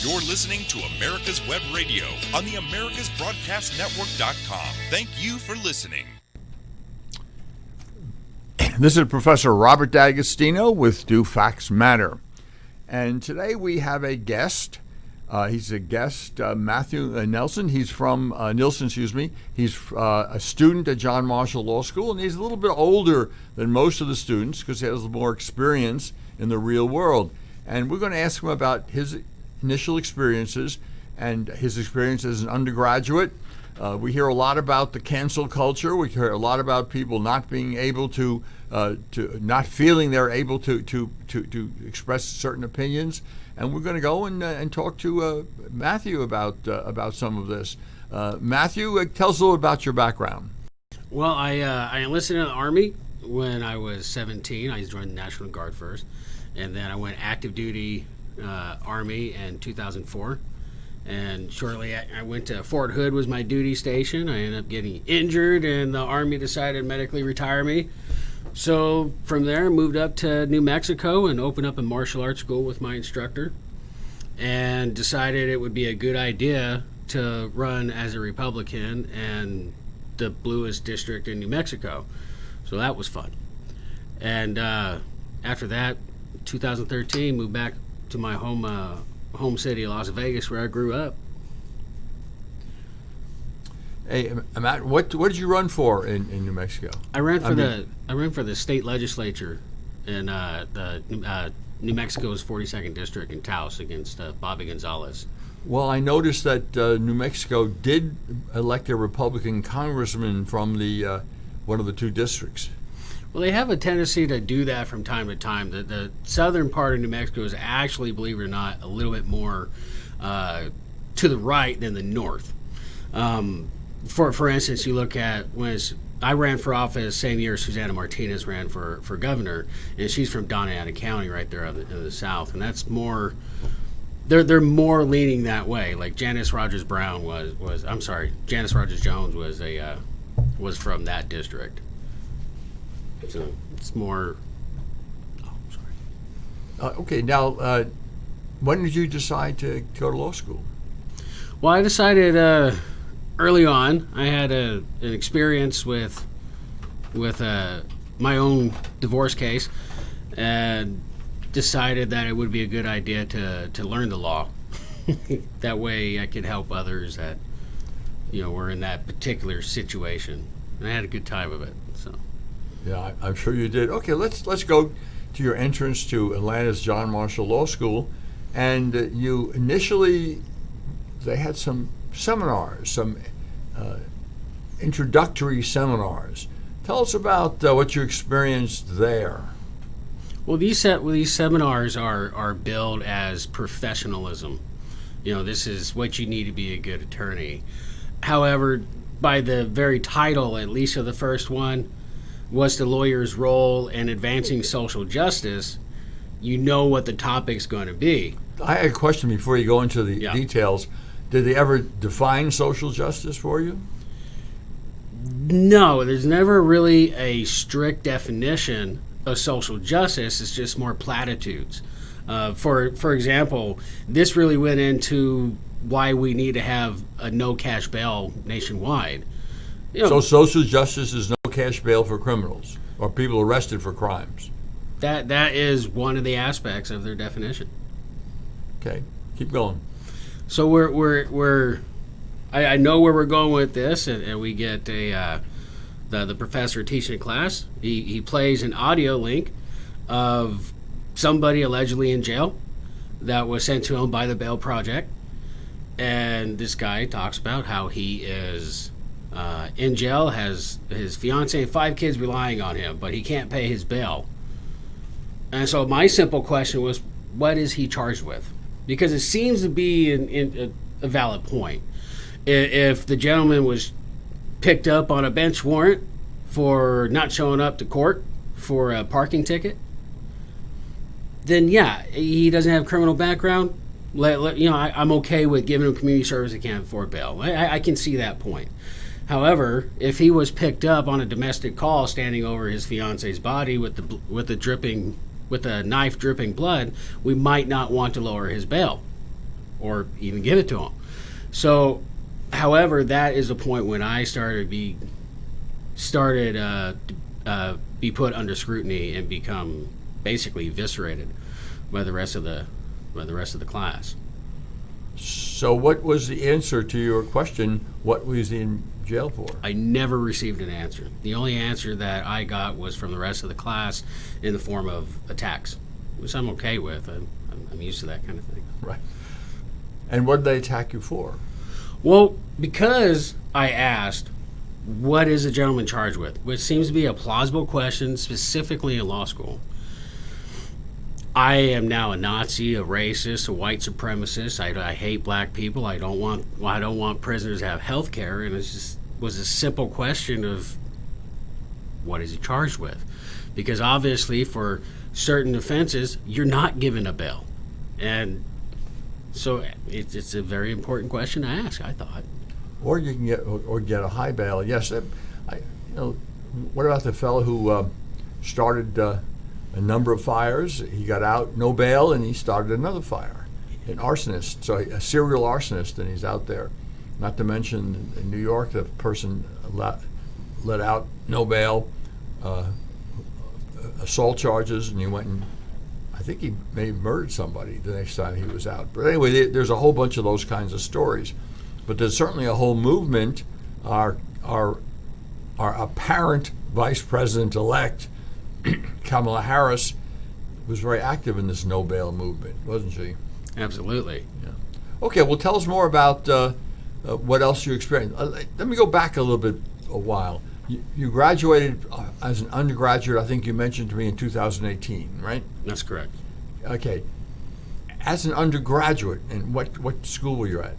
You're listening to America's Web Radio on the AmericasBroadcastNetwork.com. Thank you for listening. This is Professor Robert D'Agostino with Do Facts Matter. And today we have a guest. He's a guest, Matthew Nielson. He's from Nielson, He's a student at John Marshall Law School, and he's a little bit older than most of the students because he has more experience in the real world. And we're going to ask him about his initial experiences and his experience as an undergraduate. We hear a lot about the cancel culture. We hear a lot about people not being able to not feeling they're able to express certain opinions. And we're going to go and talk to Matthew about some of this. Matthew, tell us a little about your background. Well, I enlisted in the Army when I was 17. I joined the National Guard first, and then I went active duty Army in 2004. And shortly I went to Fort Hood was my duty station. I ended up getting injured, and the Army decided to medically retire me. So from there, I moved up to New Mexico and opened up a martial arts school with my instructor, and decided it would be a good idea to run as a Republican in the bluest district in New Mexico. So that was fun. And after that, 2013, moved back to my home city, Las Vegas, where I grew up. Hey, Matt, what did you run for in New Mexico? I ran for the state legislature in New Mexico's 42nd district in Taos against Bobby Gonzalez. Well, I noticed that New Mexico did elect a Republican congressman from the one of the two districts. Well, they have a tendency to do that from time to time. The southern part of New Mexico is actually, believe it or not, a little bit more to the right than the north. For instance, you look at when I ran for office same year Susana Martinez ran for governor, and she's from Doña County right there in the south, and that's more. They're more leaning that way. Like Janice Rogers Jones was from that district. So it's more. Oh, sorry. Okay, now, when did you decide to go to law school? Well, I decided early on. I had an experience with my own divorce case, and decided that it would be a good idea to learn the law. That way, I could help others that were in that particular situation, and I had a good time of it. So. Yeah, I'm sure you did. Okay, let's go to your entrance to Atlanta's John Marshall Law School, and you initially they had some seminars, some introductory seminars. Tell us about what you experienced there. Well, these seminars are billed as professionalism. This is what you need to be a good attorney. However, by the very title, at least of the first one, what's the lawyer's role in advancing social justice, what the topic's going to be. I had a question before you go into the details. Did they ever define social justice for you? No, there's never really a strict definition of social justice. It's just more platitudes. For example, this really went into why we need to have a no cash bail nationwide. So social justice is no cash bail for criminals or people arrested for crimes. That is one of the aspects of their definition. Okay, keep going. So I know where we're going with this, and we get the professor teaching a class. He plays an audio link of somebody allegedly in jail that was sent to him by the Bail Project, and this guy talks about how he is in jail, has his fiance and 5 kids relying on him, but he can't pay his bail. And so my simple question was, what is he charged with? Because it seems to be a valid point. If the gentleman was picked up on a bench warrant for not showing up to court for a parking ticket, then he doesn't have a criminal background. I'm okay with giving him community service that can't afford bail. I can see that point. However, if he was picked up on a domestic call standing over his fiance's body with a knife dripping blood, we might not want to lower his bail. or even give it to them. So, however, that is the point when I started be put under scrutiny and become basically eviscerated by the rest of the class. So what was the answer to your question, what was he in jail for? I never received an answer. The only answer that I got was from the rest of the class in the form of attacks, which I'm okay with. I'm used to that kind of thing. Right. And what did they attack you for? Well, because I asked, what is a gentleman charged with? Which seems to be a plausible question, specifically in law school. I am now a Nazi, a racist, a white supremacist. I hate black people. I don't want prisoners to have health care. And it just was a simple question of what is he charged with? Because obviously for certain offenses, you're not given a bail. And so it's a very important question to ask, I thought. Or you can get a high bail. Yes. What about the fellow who started a number of fires? He got out, no bail, and he started another fire. An arsonist, so a serial arsonist, and he's out there. Not to mention in New York, the person let out, no bail, assault charges, and he went and I think he may have murdered somebody the next time he was out. But anyway, there's a whole bunch of those kinds of stories. But there's certainly a whole movement. Our apparent Vice President-elect, Kamala Harris, was very active in this no bail movement, wasn't she? Absolutely. Yeah. Okay, well, tell us more about what else you experienced. Let me go back a little bit a while. You graduated as an undergraduate, I think you mentioned to me, in 2018, right? That's correct. Okay. As an undergraduate, and what school were you at?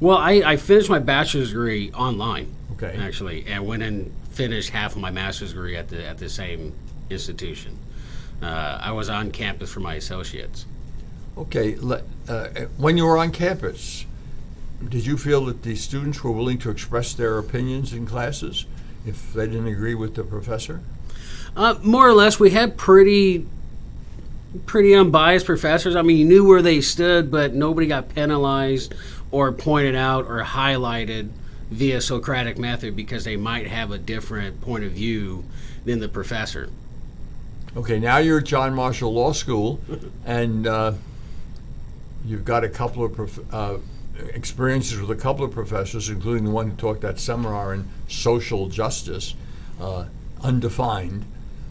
Well, I finished my bachelor's degree online, okay, actually, and went and finished half of my master's degree at the same institution. I was on campus for my associates. Okay. When you were on campus, did you feel that the students were willing to express their opinions in classes if they didn't agree with the professor? More or less. We had pretty unbiased professors. I mean, you knew where they stood, but nobody got penalized or pointed out or highlighted via Socratic method because they might have a different point of view than the professor. Okay, now you're at John Marshall Law School, and you've got a couple of experiences with a couple of professors, including the one who taught that seminar in social justice, undefined.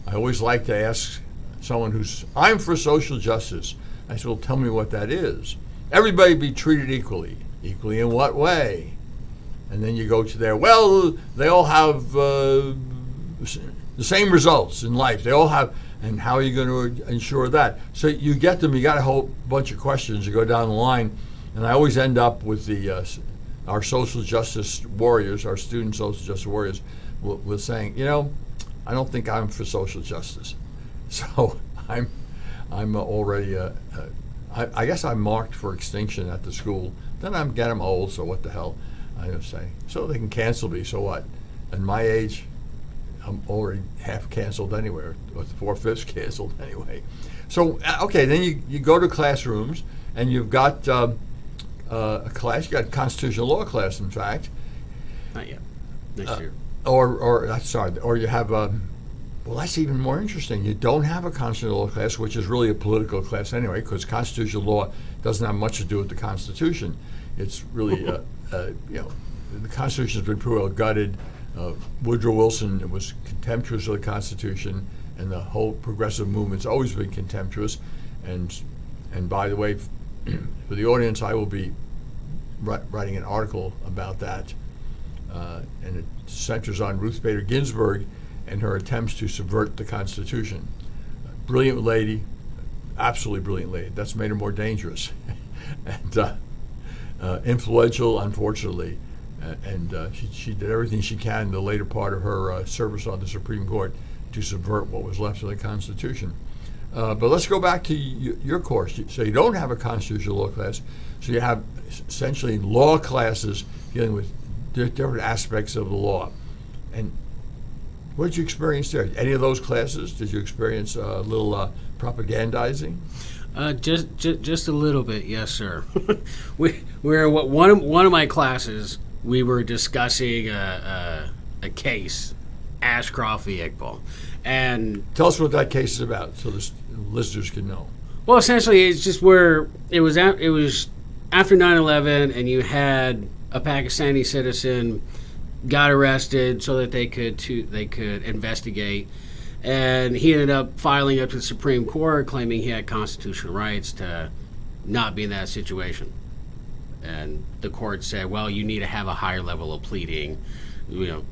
I always like to ask someone I'm for social justice. I said, well, tell me what that is. Everybody be treated equally. Equally in what way? And then you go to well, they all have the same results in life. They all have, and how are you going to ensure that? So you get them, you got a whole bunch of questions, you go down the line, and I always end up with our social justice warriors, our student social justice warriors, with saying, I don't think I'm for social justice. So I'm already, I guess I'm marked for extinction at the school. Then I'm old, so what the hell, I would say. So they can cancel me, so what? At my age, I'm already half canceled anyway, or 4/5 canceled anyway. So, okay, then you go to classrooms, and you've got a class, you got a constitutional law class, in fact. Not yet. Next year. Or you have well, that's even more interesting. You don't have a constitutional law class, which is really a political class anyway, because constitutional law doesn't have much to do with the Constitution. It's really, the Constitution has been pretty well gutted. Woodrow Wilson was contemptuous of the Constitution, and the whole progressive movement's always been contemptuous. And by the way, for the audience, I will be writing an article about that, and it centers on Ruth Bader Ginsburg and her attempts to subvert the Constitution. Brilliant lady, absolutely brilliant lady. That's made her more dangerous, and influential, unfortunately. And she did everything she can in the later part of her service on the Supreme Court to subvert what was left of the Constitution. But let's go back to your course. So you don't have a constitutional law class, so you have essentially law classes dealing with different aspects of the law. And what did you experience there? Any of those classes? Did you experience a little propagandizing? Just a little bit, yes, sir. One of my classes, we were discussing a case, Ashcroft v. Iqbal, and Tell us what that case is about, so the listeners can know. well, essentially, it's just where it was after 9/11, and you had a Pakistani citizen got arrested so that they could investigate. And he ended up filing up to the Supreme Court claiming he had constitutional rights to not be in that situation. And the court said, well, you need to have a higher level of pleading, to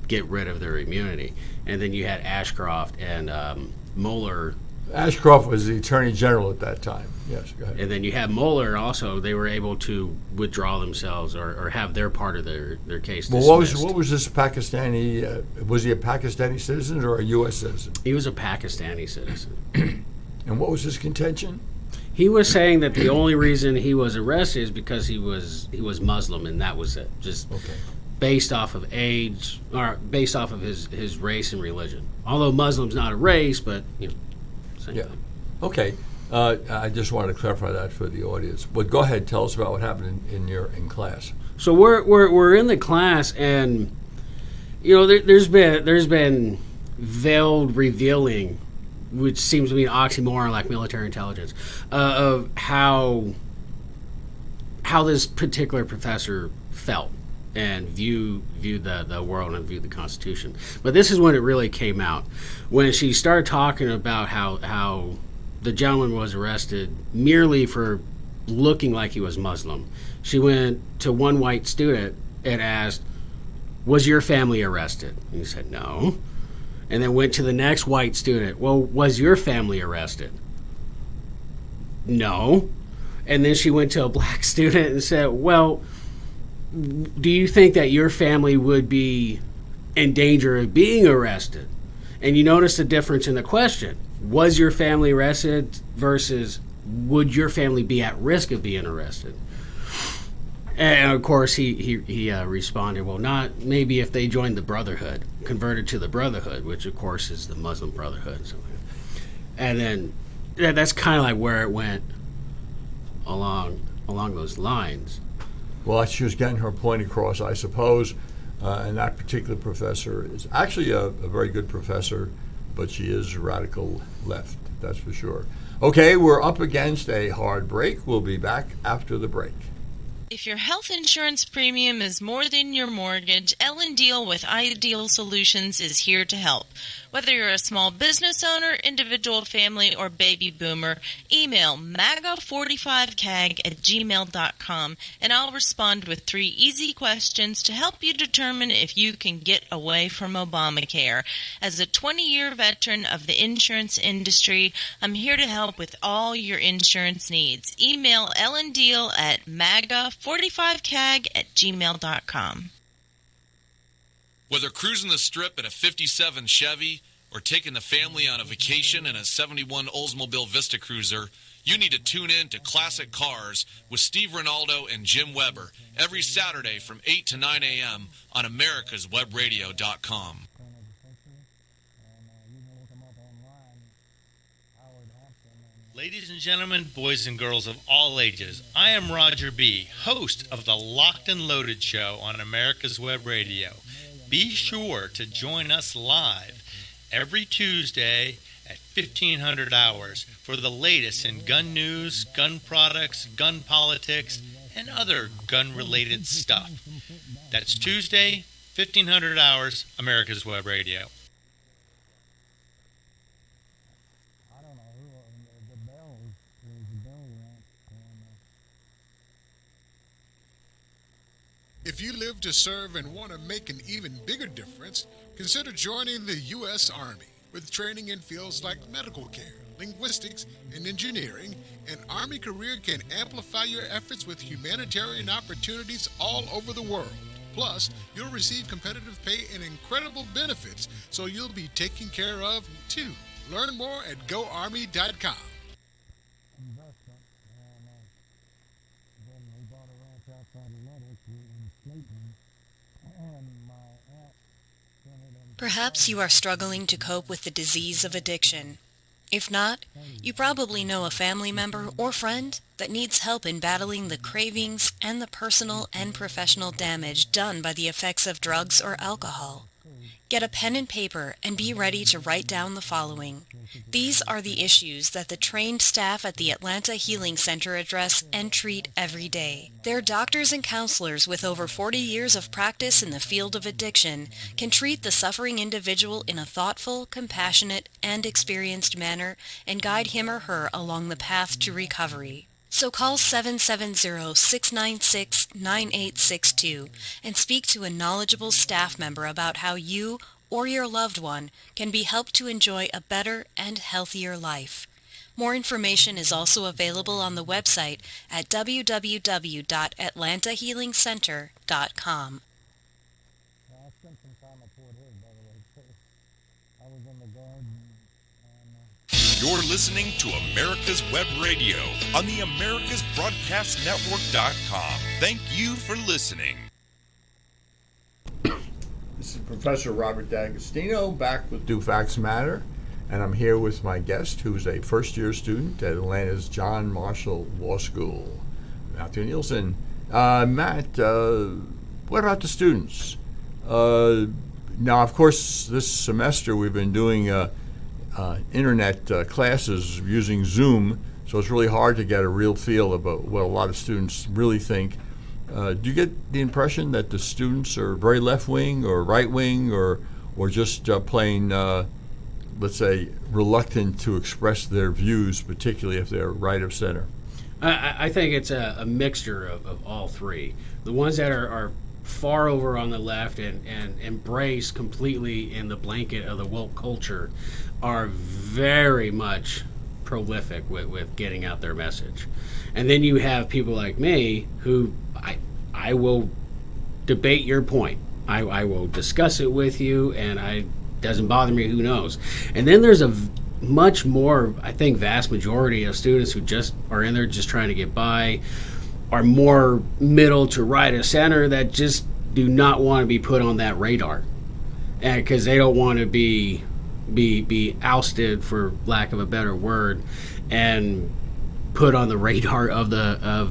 get rid of their immunity. And then you had Ashcroft and Mueller. Ashcroft was the Attorney General at that time. Yes, go ahead. And then you have Mueller also. They were able to withdraw themselves or have their part of their case dismissed. Well, what was this Pakistani? Was he a Pakistani citizen or a U.S. citizen? He was a Pakistani citizen. And what was his contention? He was saying that the only reason he was arrested is because he was Muslim, and that was it. Just based off of age or based off of his race and religion. Although Muslim's not a race, but same thing. Okay. I just wanted to clarify that for the audience. But go ahead, tell us about what happened in class. So we're in the class, and there's been veiled revealing, which seems to be an oxymoron like military intelligence, of how this particular professor felt and viewed the world and viewed the Constitution. But this is when it really came out, when she started talking about how the gentleman was arrested merely for looking like he was Muslim. She went to one white student and asked, was your family arrested? And he said, no. And then went to the next white student, well, was your family arrested? No. And then she went to a black student and said, well, do you think that your family would be in danger of being arrested? And you notice the difference in the question. Was your family arrested versus would your family be at risk of being arrested? And of course, he responded, well, not maybe if they joined the Brotherhood, converted to the Brotherhood, which of course is the Muslim Brotherhood. And then that's kind of like where it went along those lines. Well, she was getting her point across, I suppose. And that particular professor is actually a very good professor, but she is radical left, that's for sure. Okay, we're up against a hard break. We'll be back after the break. If your health insurance premium is more than your mortgage, Ellen Deal with Ideal Solutions is here to help. Whether you're a small business owner, individual, family, or baby boomer, email maga45cag@gmail.com and I'll respond with 3 easy questions to help you determine if you can get away from Obamacare. As a 20-year veteran of the insurance industry, I'm here to help with all your insurance needs. Email Ellen Deal at maga45cag@gmail.com. Whether cruising the strip in a 57 Chevy or taking the family on a vacation in a 71 Oldsmobile Vista Cruiser, you need to tune in to Classic Cars with Steve Ronaldo and Jim Weber every Saturday from 8 to 9 a.m. on americaswebradio.com. Ladies and gentlemen, boys and girls of all ages, I am Roger B., host of the Locked and Loaded Show on America's Web Radio. Be sure to join us live every Tuesday at 1500 hours for the latest in gun news, gun products, gun politics, and other gun-related stuff. That's Tuesday, 1500 hours, America's Web Radio. If you live to serve and want to make an even bigger difference, consider joining the U.S. Army. With training in fields like medical care, linguistics, and engineering, an Army career can amplify your efforts with humanitarian opportunities all over the world. Plus, you'll receive competitive pay and incredible benefits, so you'll be taken care of, too. Learn more at GoArmy.com. Perhaps you are struggling to cope with the disease of addiction. If not, you probably know a family member or friend that needs help in battling the cravings and the personal and professional damage done by the effects of drugs or alcohol. Get a pen and paper and be ready to write down the following. These are the issues that the trained staff at the Atlanta Healing Center address and treat every day. Their doctors and counselors with over 40 years of practice in the field of addiction can treat the suffering individual in a thoughtful, compassionate, and experienced manner and guide him or her along the path to recovery. So call 770-696-9862 and speak to a knowledgeable staff member about how you or your loved one can be helped to enjoy a better and healthier life. More information is also available on the website at www.atlantahealingcenter.com. You're listening to America's Web Radio on the AmericasBroadcastNetwork.com. Thank you for listening. This is Professor Robert D'Agostino back with Do Facts Matter, and I'm here with my guest, who's a first-year student at Atlanta's John Marshall Law School, Matthew Nielson. Matt, what about the students? Now, of course, this semester we've been doing internet classes using Zoom, so it's really hard to get a real feel about what a lot of students really think. Do you get the impression that the students are very left-wing or right-wing or just plain, let's say, reluctant to express their views, particularly if they're right of center? I think it's a mixture of all three. The ones that are far over on the left and embrace completely in the blanket of the woke culture are very much prolific with getting out their message. And then you have people like me who I will debate your point. I will discuss it with you, and it doesn't bother me, who knows. And then there's a much more, I think, vast majority of students who just are in there just trying to get by, are more middle to right of center, that just do not want to be put on that radar, and because they don't want to be ousted, for lack of a better word, and put on the radar of the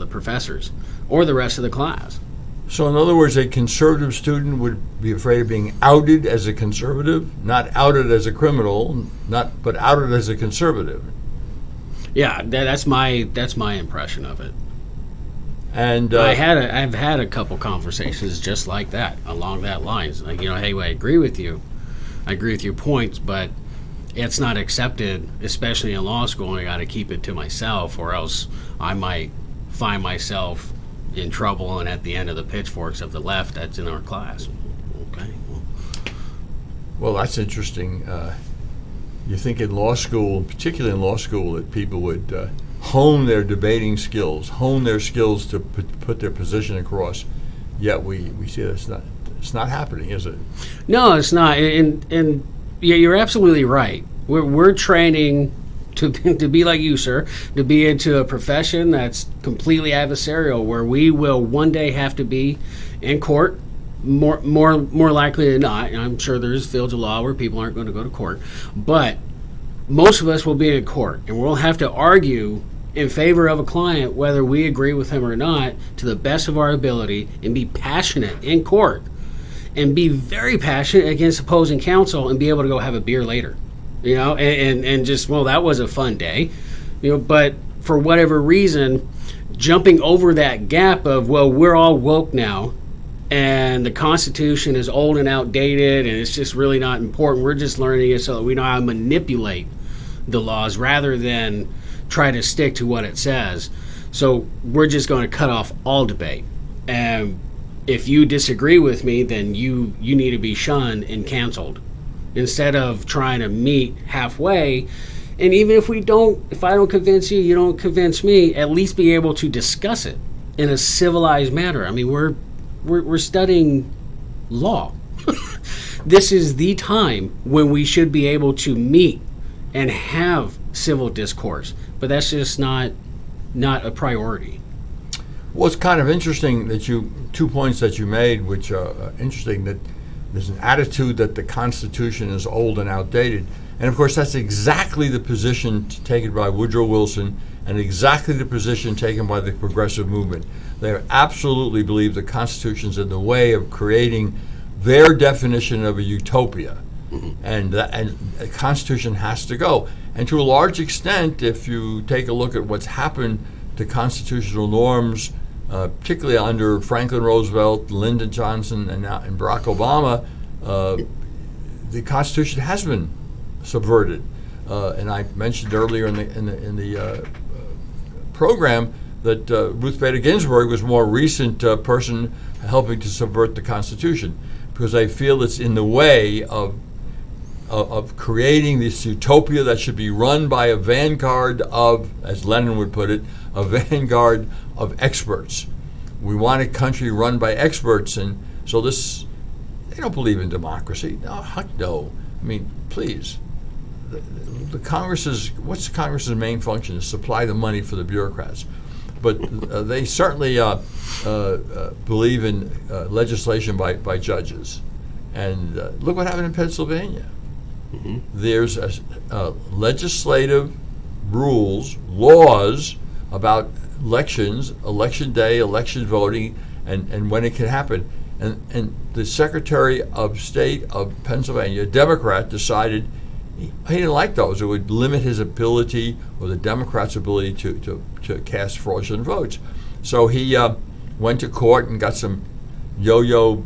professors or the rest of the class. So in other words, a conservative student would be afraid of being outed as a conservative, not outed as a criminal, but outed as a conservative. Yeah, that's my impression of it. And I've had a couple conversations just like that, along that lines. Like, hey, I agree with you. I agree with your points, but it's not accepted, especially in law school, and I got to keep it to myself, or else I might find myself in trouble and at the end of the pitchforks of the left that's in our class. Okay. Well, that's interesting. You think in law school, particularly in law school, that people would hone their debating skills, hone their skills to put their position across. Yet we see that's it's not happening, is it? No, it's not. And yeah, you're absolutely right. We're training to be like you, sir, to be into a profession that's completely adversarial, where we will one day have to be in court. More likely than not, and I'm sure there's fields of law where people aren't going to go to court, but most of us will be in court, and we'll have to argue in favor of a client whether we agree with him or not to the best of our ability, and be passionate in court, and be very passionate against opposing counsel, and be able to go have a beer later, and just, well, that was a fun day, but for whatever reason, jumping over that gap of, well, we're all woke now, and the Constitution is old and outdated, and it's just really not important. We're just learning it so that we know how to manipulate the laws rather than try to stick to what it says. So we're just going to cut off all debate. And if you disagree with me, then you need to be shunned and canceled, instead of trying to meet halfway. And even if I don't convince you, you don't convince me, at least be able to discuss it in a civilized manner. I mean, we're studying law. This is the time when we should be able to meet and have civil discourse, but that's just not a priority. Well, it's kind of interesting that 2 points that you made, which are interesting, that there's an attitude that the Constitution is old and outdated. And of course, that's exactly the position taken by Woodrow Wilson and exactly the position taken by the progressive movement. They absolutely believe the Constitution's in the way of creating their definition of a utopia. And the Constitution has to go. And to a large extent, if you take a look at what's happened to constitutional norms, particularly under Franklin Roosevelt, Lyndon Johnson, and Barack Obama, the Constitution has been subverted. And I mentioned earlier in the program that Ruth Bader Ginsburg was a more recent person helping to subvert the Constitution, because I feel it's in the way of creating this utopia that should be run by a vanguard of, as Lenin would put it, a vanguard of experts. We want a country run by experts, and so they don't believe in democracy. No, heck no. I mean, please. The what's Congress's main function? Is supply the money for the bureaucrats. But they certainly believe in legislation by judges. And look what happened in Pennsylvania. Mm-hmm. There's legislative rules, laws about elections, election day, election voting, and when it can happen. And the Secretary of State of Pennsylvania, a Democrat, decided he didn't like those. It would limit his ability, or the Democrats' ability, to cast fraudulent votes. So he went to court and got some yo-yo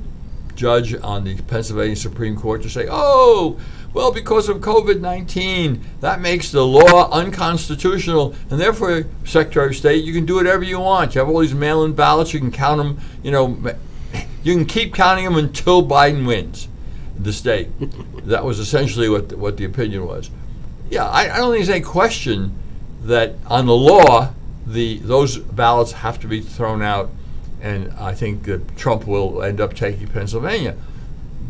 judge on the Pennsylvania Supreme Court to say, oh, well, because of COVID-19, that makes the law unconstitutional, and therefore, Secretary of State, you can do whatever you want. You have all these mail-in ballots, you can count them, you can keep counting them until Biden wins the state. That was essentially what the opinion was. Yeah, I don't think there's any question that on the law, those ballots have to be thrown out, and I think that Trump will end up taking Pennsylvania.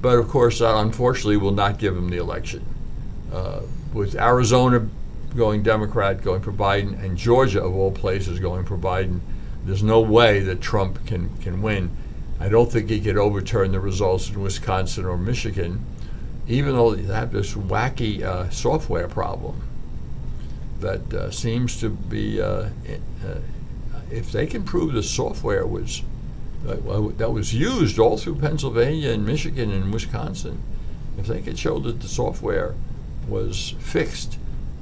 But of course, unfortunately, will not give him the election. With Arizona going Democrat, going for Biden, and Georgia, of all places, going for Biden, there's no way that Trump can win. I don't think he could overturn the results in Wisconsin or Michigan, even though they have this wacky software problem that seems to be, if they can prove the software was that was used all through Pennsylvania and Michigan and Wisconsin, if they could show that the software was fixed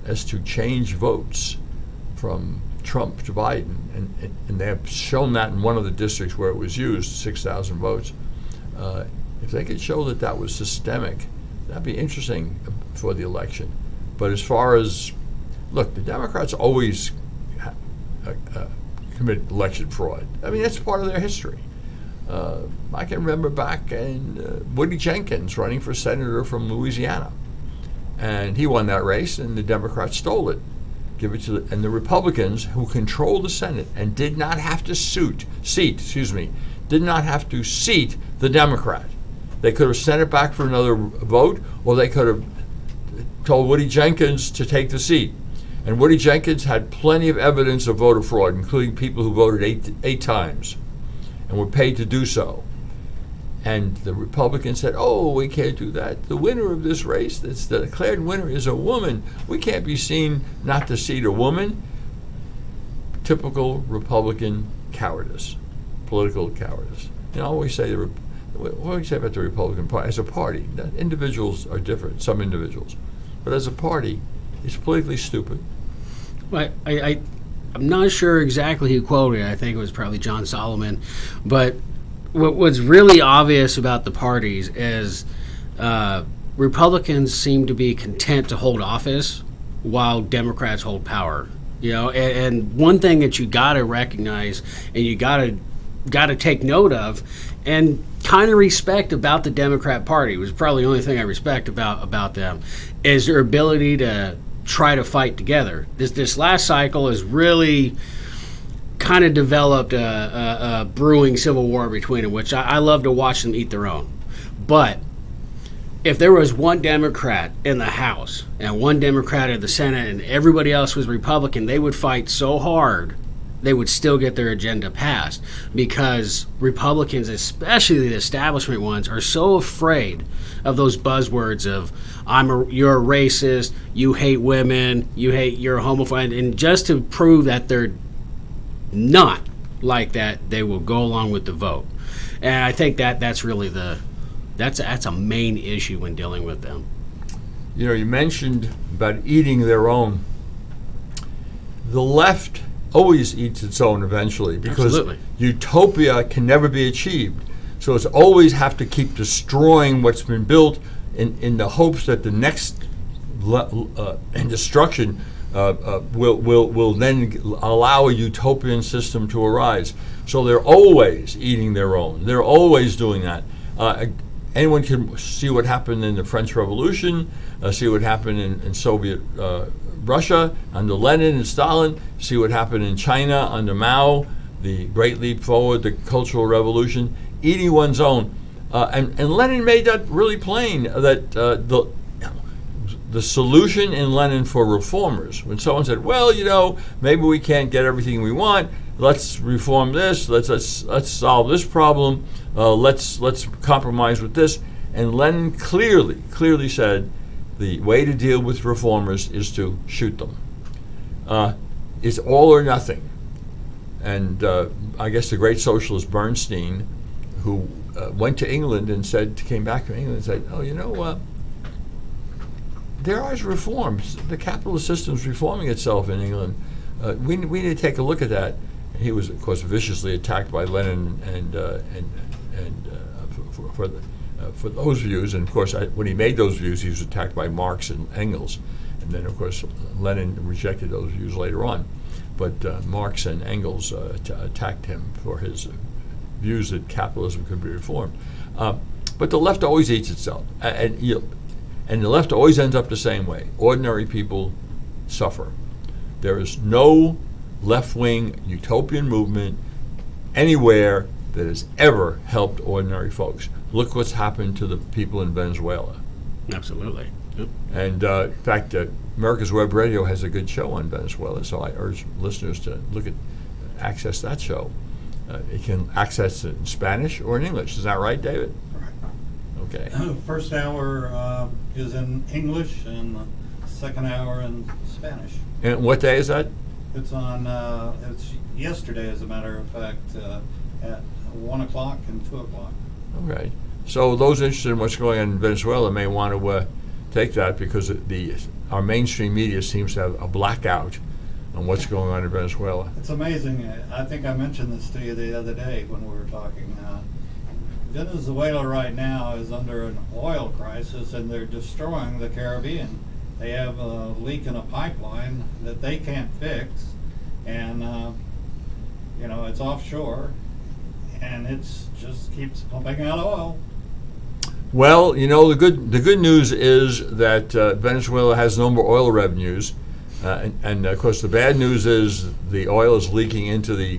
as to change votes from Trump to Biden, and they have shown that in one of the districts where it was used, 6,000 votes. If they could show that that was systemic, that'd be interesting for the election. But as far as, look, the Democrats always commit election fraud. I mean, that's part of their history. I can remember back in Woody Jenkins running for senator from Louisiana, and he won that race, and the Democrats stole it. And the Republicans, who controlled the Senate and did not have to seat the Democrat. They could have sent it back for another vote, or they could have told Woody Jenkins to take the seat. And Woody Jenkins had plenty of evidence of voter fraud, including people who voted eight times and were paid to do so. And the Republicans said, oh, we can't do that. The winner of this race, the declared winner, is a woman. We can't be seen not to seat a woman. Typical Republican cowardice, political cowardice. I always say, what do you say about the Republican Party? As a party, individuals are different, some individuals. But as a party, it's politically stupid. Well, I'm not sure exactly who quoted it. I think it was probably John Solomon. But what's really obvious about the parties is Republicans seem to be content to hold office while Democrats hold power. And one thing that you got to recognize and you got to take note of and kind of respect about the Democrat Party, which is probably the only thing I respect about them, is their ability to try to fight together. This last cycle has really kind of developed a brewing civil war between them, which I love to watch them eat their own. But if there was one Democrat in the House and one Democrat in the Senate and everybody else was Republican, they would fight so hard they would still get their agenda passed, because Republicans, especially the establishment ones, are so afraid of those buzzwords of you're a racist, you hate women, you're a homophobe, and just to prove that they're not like that, they will go along with the vote. And I think that's really that's a main issue when dealing with them. You know, you mentioned about eating their own. The left always eats its own eventually, because Absolutely. utopia can never be achieved. So it's always have to keep destroying what's been built in the hopes that the next destruction will then allow a utopian system to arise. So they're always eating their own. They're always doing that. Anyone can see what happened in the French Revolution, see what happened in Soviet Russia under Lenin and Stalin, see what happened in China under Mao, the Great Leap Forward, the Cultural Revolution, eating one's own. And Lenin made that really plain, that the solution in Lenin for reformers, when someone said, well, you know, maybe we can't get everything we want, let's reform this, let's solve this problem, let's compromise with this. And Lenin clearly said the way to deal with reformers is to shoot them. It's all or nothing. And I guess the great socialist Bernstein, who went to England and came back from England and said, oh, you know, there are reforms. The capitalist system's reforming itself in England. We need to take a look at that. And he was, of course, viciously attacked by Lenin for those views. And of course, when he made those views, he was attacked by Marx and Engels. And then, of course, Lenin rejected those views later on. But Marx and Engels attacked him for his views that capitalism could be reformed. But the left always eats itself. And the left always ends up the same way. Ordinary people suffer. There is no left-wing utopian movement anywhere that has ever helped ordinary folks. Look what's happened to the people in Venezuela. Absolutely. Yep. And in fact, America's Web Radio has a good show on Venezuela, so I urge listeners to access that show. You can access it in Spanish or in English. Is that right, David? Right. Okay. First hour is in English, and the second hour in Spanish. And what day is that? It's on. It's yesterday, as a matter of fact, at 1 o'clock and 2 o'clock. Okay. So those interested in what's going on in Venezuela may want to take that, because our mainstream media seems to have a blackout on what's going on in Venezuela. It's amazing. I think I mentioned this to you the other day when we were talking. Venezuela right now is under an oil crisis, and they're destroying the Caribbean. They have a leak in a pipeline that they can't fix, and it's offshore, and it's just keeps pumping out oil. Well, the good news is that Venezuela has no more oil revenues, and of course the bad news is the oil is leaking into the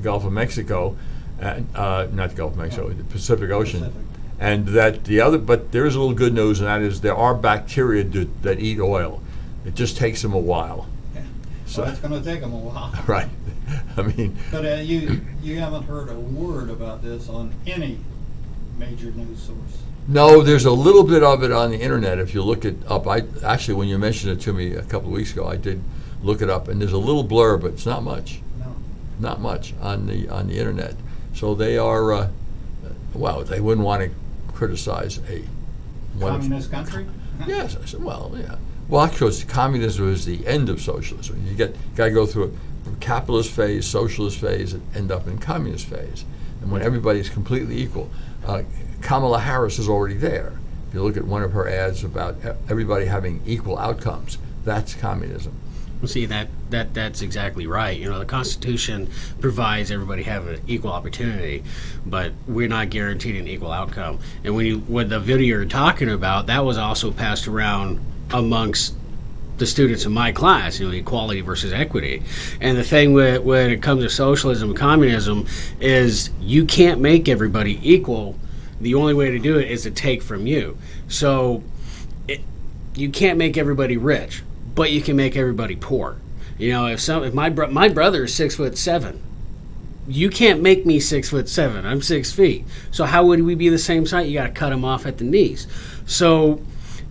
Gulf of Mexico, not the Gulf of Mexico, the Pacific Ocean, and that but there is a little good news, and that is there are bacteria that eat oil. It just takes them a while. Yeah. So it's going to take them a while. Right. I mean. But you haven't heard a word about this on any major news source. No, there's a little bit of it on the internet if you look it up. Actually, when you mentioned it to me a couple of weeks ago, I did look it up, and there's a little blur, but it's not much. No. Not much on the internet. So they are, they wouldn't want to criticize a communist country. Yes, I said, well, yeah. Well, actually, communism is the end of socialism. You got to go through a capitalist phase, socialist phase, and end up in communist phase. And when everybody's completely equal. Kamala Harris is already there. If you look at one of her ads about everybody having equal outcomes, that's communism. Well, see, that's exactly right. The Constitution provides everybody have an equal opportunity, but we're not guaranteed an equal outcome. And when the video you're talking about, that was also passed around amongst the students in my class, equality versus equity. And the thing when it comes to socialism and communism is you can't make everybody equal. The only way to do it is to take from you. So you can't make everybody rich, but you can make everybody poor. If my brother is 6'7", you can't make me 6'7". I'm 6 feet. So how would we be the same height? You got to cut him off at the knees. So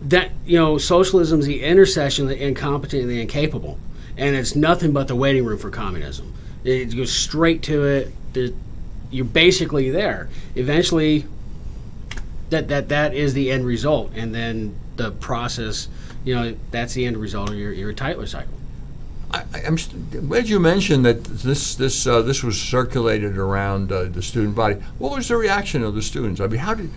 that socialism is the intersection of the incompetent and the incapable, and it's nothing but the waiting room for communism. It goes straight to it. You're basically there. Eventually, that is the end result, and then the process. That's the end result of your Tytler cycle. I'm glad you mentioned that this was circulated around the student body. What was the reaction of the students? I mean,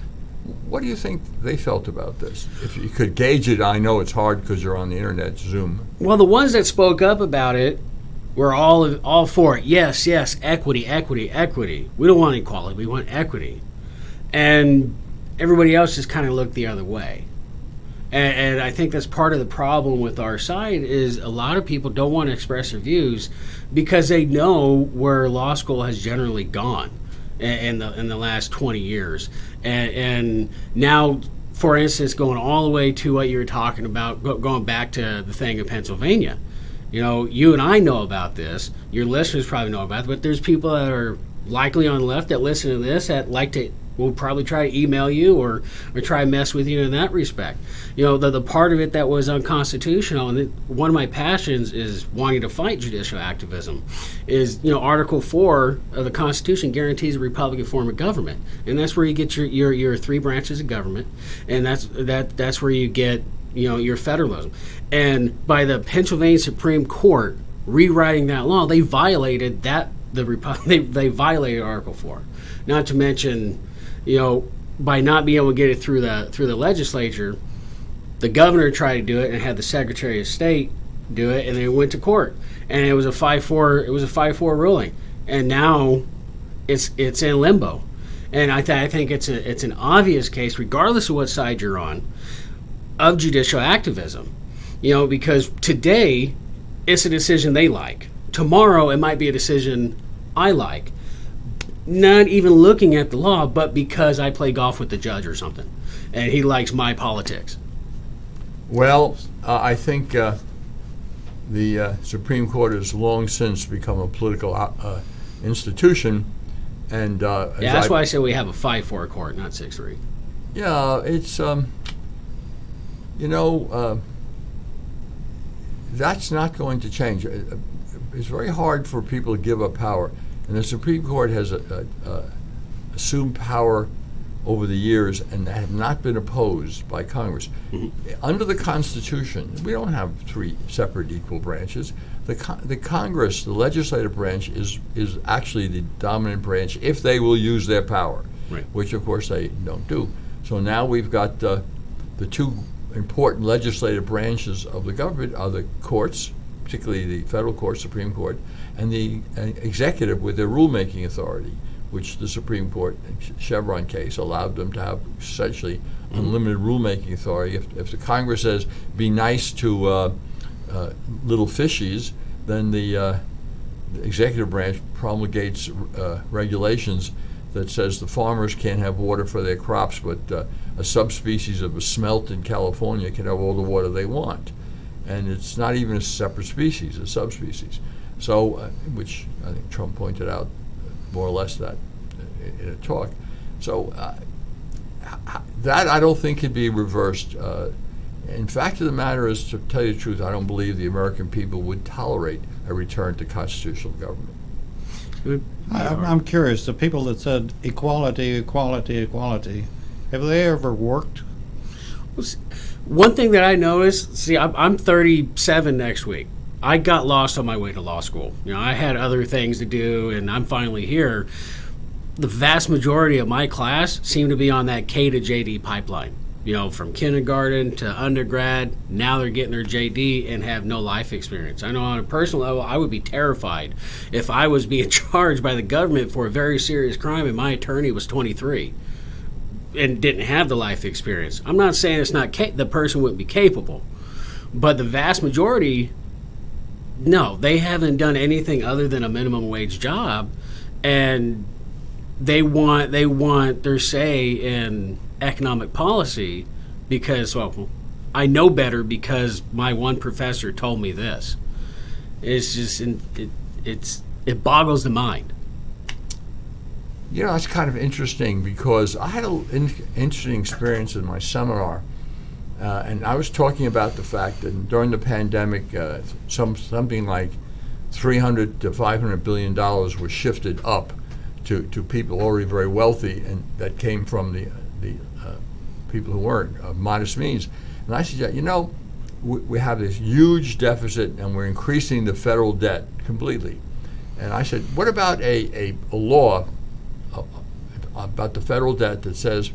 what do you think they felt about this? If you could gauge it, I know it's hard because you're on the internet, Zoom. Well, the ones that spoke up about it were all for it. Yes, equity, equity, equity. We don't want equality. We want equity. And everybody else just kind of looked the other way. And I think that's part of the problem with our side is a lot of people don't want to express their views because they know where law school has generally gone in the last 20 years. And now, for instance, going all the way to what you were talking about, going back to the thing in Pennsylvania. You and I know about this. Your listeners probably know about it, but there's people that are likely on the left that listen to this that will probably try to email you or try to mess with you in that respect. The part of it that was unconstitutional, and one of my passions is wanting to fight judicial activism, is Article 4 of the Constitution guarantees a Republican form of government, and that's where you get your three branches of government, and that's where you get your federalism. And by the Pennsylvania Supreme Court rewriting that law, they violated they violated Article 4. Not to mention, by not being able to get it through the legislature, the governor tried to do it and had the Secretary of State do it, and they went to court, and it was a 5-4. It was a 5-4 ruling, and now it's in limbo. And I think it's an obvious case, regardless of what side you're on, of judicial activism. Because today it's a decision they like. Tomorrow it might be a decision I like. Not even looking at the law, but because I play golf with the judge or something, and he likes my politics. Well, I think the Supreme Court has long since become a political institution, and that's why I say we have a 5-4 court, not 6-3. Yeah, it's that's not going to change. It's very hard for people to give up power. And the Supreme Court has assumed power over the years and have not been opposed by Congress. Mm-hmm. Under the Constitution, we don't have three separate equal branches. The Congress, the legislative branch, is actually the dominant branch if they will use their power, right, which of course they don't do. So now we've got the two important legislative branches of the government are the courts, particularly the federal court, Supreme Court, and the executive with their rulemaking authority, which the Supreme Court Chevron case allowed them to have essentially unlimited rulemaking authority. If the Congress says be nice to little fishies, then the executive branch promulgates regulations that says the farmers can't have water for their crops, but a subspecies of a smelt in California can have all the water they want. And it's not even a separate species, a subspecies. So, which I think Trump pointed out more or less that in a talk. So that I don't think can be reversed. In fact of the matter is, to tell you the truth, I don't believe the American people would tolerate a return to constitutional government. I'm curious, the people that said equality, equality, equality, have they ever worked? One thing that I noticed, I'm 37 next week. I got lost on my way to law school. I had other things to do, and I'm finally here. The vast majority of my class seem to be on that K to JD pipeline. From kindergarten to undergrad, now they're getting their JD and have no life experience. I know on a personal level, I would be terrified if I was being charged by the government for a very serious crime and my attorney was 23 and didn't have the life experience. I'm not saying it's not the person wouldn't be capable, but the vast majority, no, they haven't done anything other than a minimum wage job, and they want their say in economic policy because, well, I know better because my one professor told me this. It's just it boggles the mind. You know, it's kind of interesting because I had an interesting experience in my seminar, and I was talking about the fact that during the pandemic, something like $300 to $500 billion was shifted up to people already very wealthy, and that came from the people who weren't of modest means. And I said, you know, we have this huge deficit, and we're increasing the federal debt completely. And I said, what about a law about the federal debt that says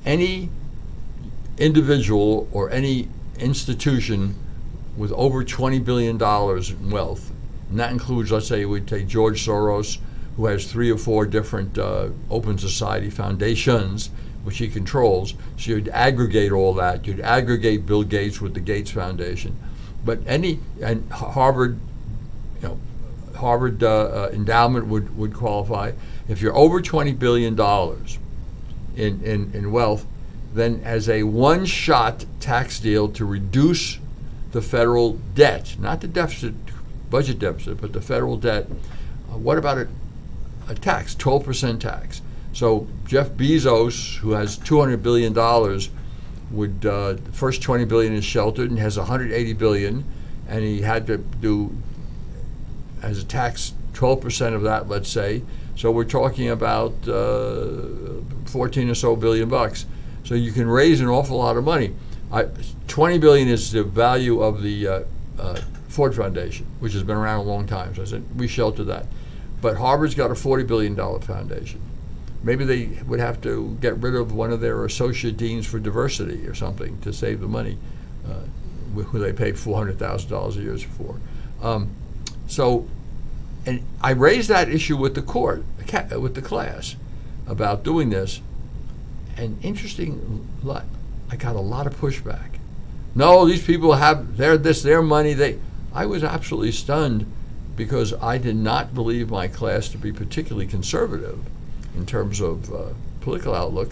any individual or any institution with over $20 billion in wealth, and that includes, let's say, we'd take George Soros, who has 3 or 4 different open society foundations, which he controls. So you'd aggregate all that. You'd aggregate Bill Gates with the Gates Foundation. But and Harvard, Harvard endowment would qualify. If you're over $20 billion in wealth, then as a one-shot tax deal to reduce the federal debt, not the deficit, budget deficit, but the federal debt, what about a tax, 12% tax? So Jeff Bezos, who has $200 billion, would the first $20 billion is sheltered and has $180 billion, and he had to do as a tax 12% of that, let's say. So we're talking about 14 or so billion bucks. So you can raise an awful lot of money. 20 billion is the value of the Ford Foundation, which has been around a long time. So I said we shelter that. But Harvard's got a $40 billion foundation. Maybe they would have to get rid of one of their associate deans for diversity or something to save the money, who they pay $400,000 a year for. And I raised that issue with the court, with the class, about doing this. And interesting, I got a lot of pushback. No, these people have their money. I was absolutely stunned because I did not believe my class to be particularly conservative in terms of political outlook,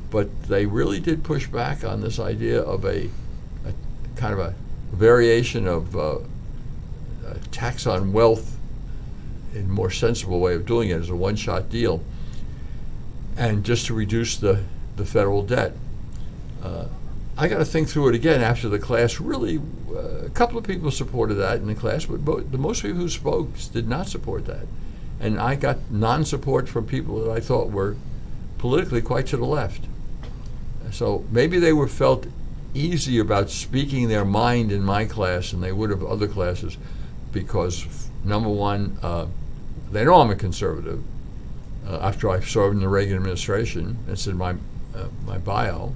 but they really did push back on this idea of a kind of a variation of tax on wealth in a more sensible way of doing it as a one-shot deal, and just to reduce the federal debt. I got to think through it again after the class. Really, a couple of people supported that in the class, but the most people who spoke did not support that. And I got non-support from people that I thought were politically quite to the left. So maybe they felt easier about speaking their mind in my class than they would have other classes, because number one, they know I'm a conservative. After I served in the Reagan administration, it's in my bio.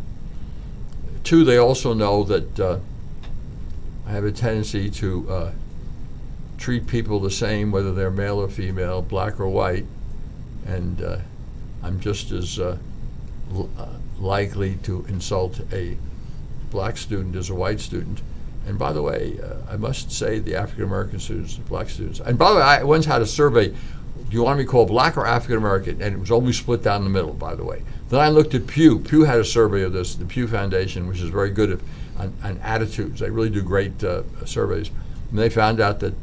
2, they also know that I have a tendency to treat people the same, whether they're male or female, black or white, and I'm just as likely to insult a black student as a white student. And by the way, I must say the African American students, the black students. And by the way, I once had a survey, do you want to be called black or African American? And it was always split down the middle, by the way. Then I looked at Pew. Pew had a survey of this, the Pew Foundation, which is very good on attitudes. They really do great surveys. And they found out that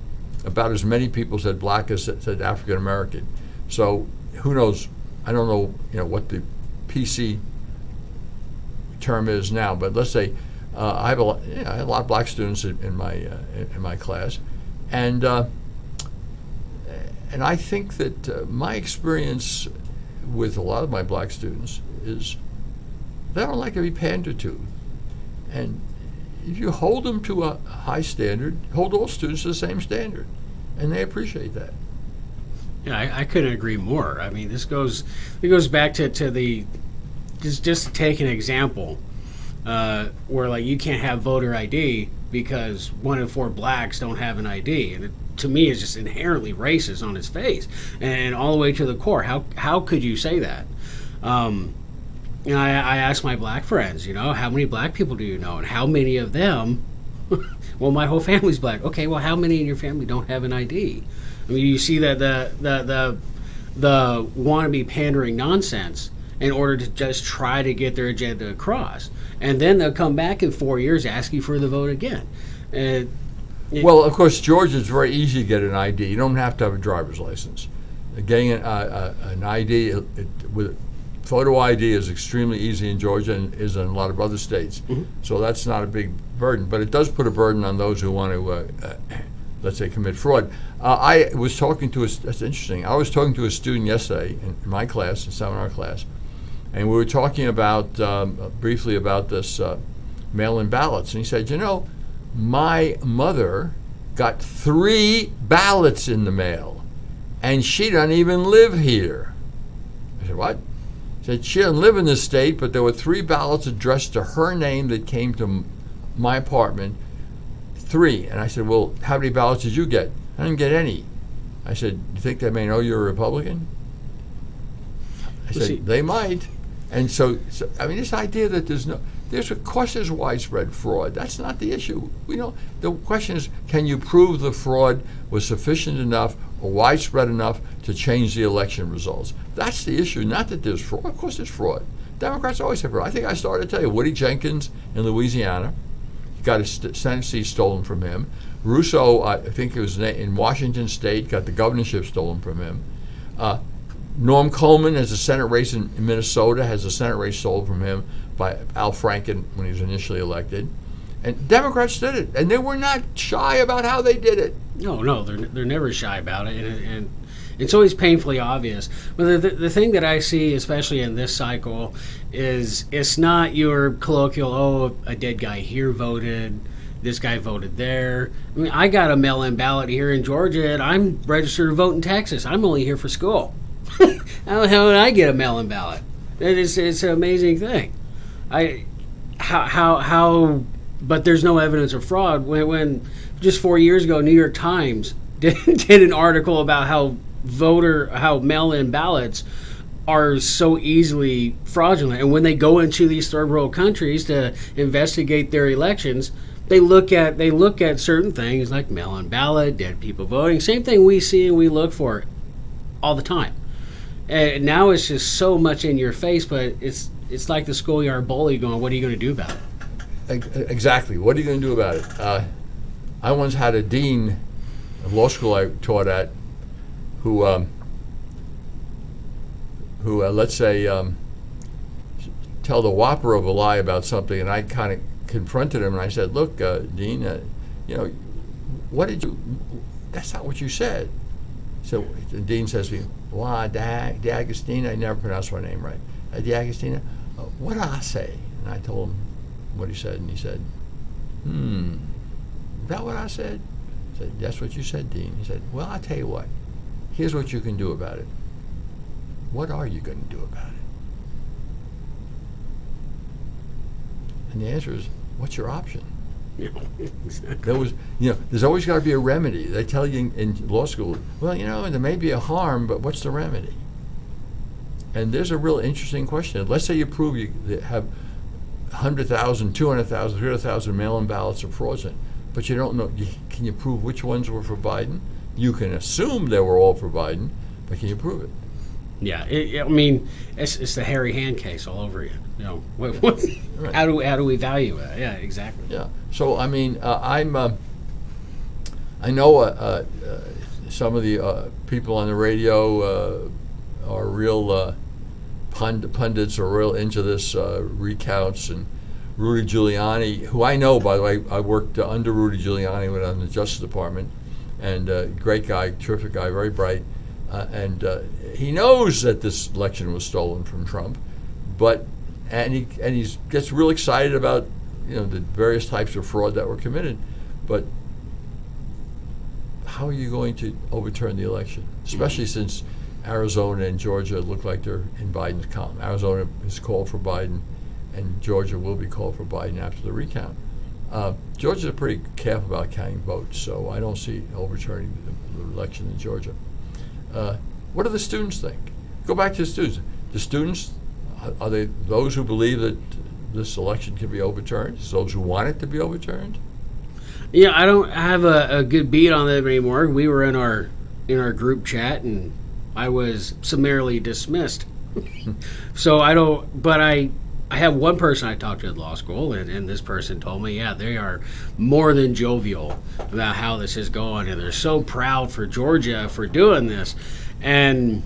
about as many people said black as said African American. So who knows? I don't know, what the PC term is now, but let's say I had a lot of black students in my class, and I think that my experience with a lot of my black students is they don't like to be pandered to, and if you hold them to a high standard, hold all students to the same standard, and they appreciate that. Yeah, I couldn't agree more. I mean, it goes back to the just take an example where like you can't have voter ID because 1 in 4 blacks don't have an ID, and it, to me, is just inherently racist on its face and all the way to the core. How could you say that? I ask my black friends, how many black people do you know, and how many of them? Well, my whole family's black. Okay, well, how many in your family don't have an ID? I mean, you see that the wannabe pandering nonsense in order to just try to get their agenda across, and then they'll come back in 4 years asking for the vote again. And Well, of course, Georgia is very easy to get an ID. You don't have to have a driver's license. Getting an ID with photo ID is extremely easy in Georgia and is in a lot of other states. So that's not a big burden. But it does put a burden on those who want to, let's say, commit fraud. I was talking to that's interesting. I was talking to a student yesterday in my class, in seminar class, and we were talking about briefly about this mail-in ballots. And he said, my mother got 3 ballots in the mail, and she doesn't even live here. I said, what? He said, she doesn't live in this state, but there were 3 ballots addressed to her name that came to my apartment. 3. And I said, well, how many ballots did you get? I didn't get any. I said, you think they may know you're a Republican? I said, they might. And so I mean, this idea that of course there's widespread fraud. That's not the issue. The question is, can you prove the fraud was sufficient enough or widespread enough to change the election results? That's the issue, not that there's fraud. Of course there's fraud. Democrats always have fraud. I think I started to tell you, Woody Jenkins in Louisiana, he got his Senate seat stolen from him. Russo, I think it was in Washington State, got the governorship stolen from him. Norm Coleman has a Senate race in Minnesota, has a Senate race stolen from him by Al Franken when he was initially elected. And Democrats did it, and they were not shy about how they did it. No, they're never shy about it, and it's always painfully obvious. But the thing that I see, especially in this cycle, is it's not your colloquial, a dead guy here voted, this guy voted there. I mean, I got a mail-in ballot here in Georgia, and I'm registered to vote in Texas. I'm only here for school. How did I get a mail-in ballot? It's an amazing thing. But there's no evidence of fraud. When just 4 years ago, New York Times did an article about how mail-in ballots are so easily fraudulent, and when they go into these third world countries to investigate their elections, they look at certain things like mail-in ballot, dead people voting, same thing we see and we look for all the time. And now it's just so much in your face, but it's like the schoolyard bully going, what are you going to do about it? Exactly. What are you going to do about it? I once had a dean of law school I taught at who let's say, tell the whopper of a lie about something, and I kind of confronted him, and I said, look, Dean, what did you, that's not what you said. So the dean says to me, D'Agostino, I never pronounced my name right. D'Agostino, what did I say? And I told him what he said, and he said, is that what I said? I said, that's what you said, Dean. He said, well, I'll tell you what. Here's what you can do about it. What are you going to do about it? And the answer is, what's your option? Exactly. There's always got to be a remedy. They tell you in law school, well, there may be a harm, but what's the remedy? And there's a real interesting question. Let's say you prove you have 100,000, 200,000, 300,000 mail-in ballots are fraudulent, but you don't know. Can you prove which ones were for Biden? You can assume they were all for Biden, but can you prove it? Yeah, it's the hairy hand case all over again. Right. How do we value it? Yeah, exactly. Yeah. So I know some of the people on the radio are real pundits are real into this recounts, and Rudy Giuliani, who I know, by the way, I worked under Rudy Giuliani when I was in the Justice Department, and great guy, terrific guy, very bright. And he knows that this election was stolen from Trump, and he gets real excited about the various types of fraud that were committed. But how are you going to overturn the election, especially since Arizona and Georgia look like they're in Biden's column? Arizona is called for Biden, and Georgia will be called for Biden after the recount. Georgia's pretty careful about counting votes, so I don't see overturning the election in Georgia. What do the students think? Go back to the students. The students, are they those who believe that this election can be overturned? Those who want it to be overturned? Yeah, I don't have a good beat on them anymore. We were in our group chat, and I was summarily dismissed. So I don't. But I have one person I talked to at law school, and this person told me, yeah, they are more than jovial about how this is going, and they're so proud for Georgia for doing this. And,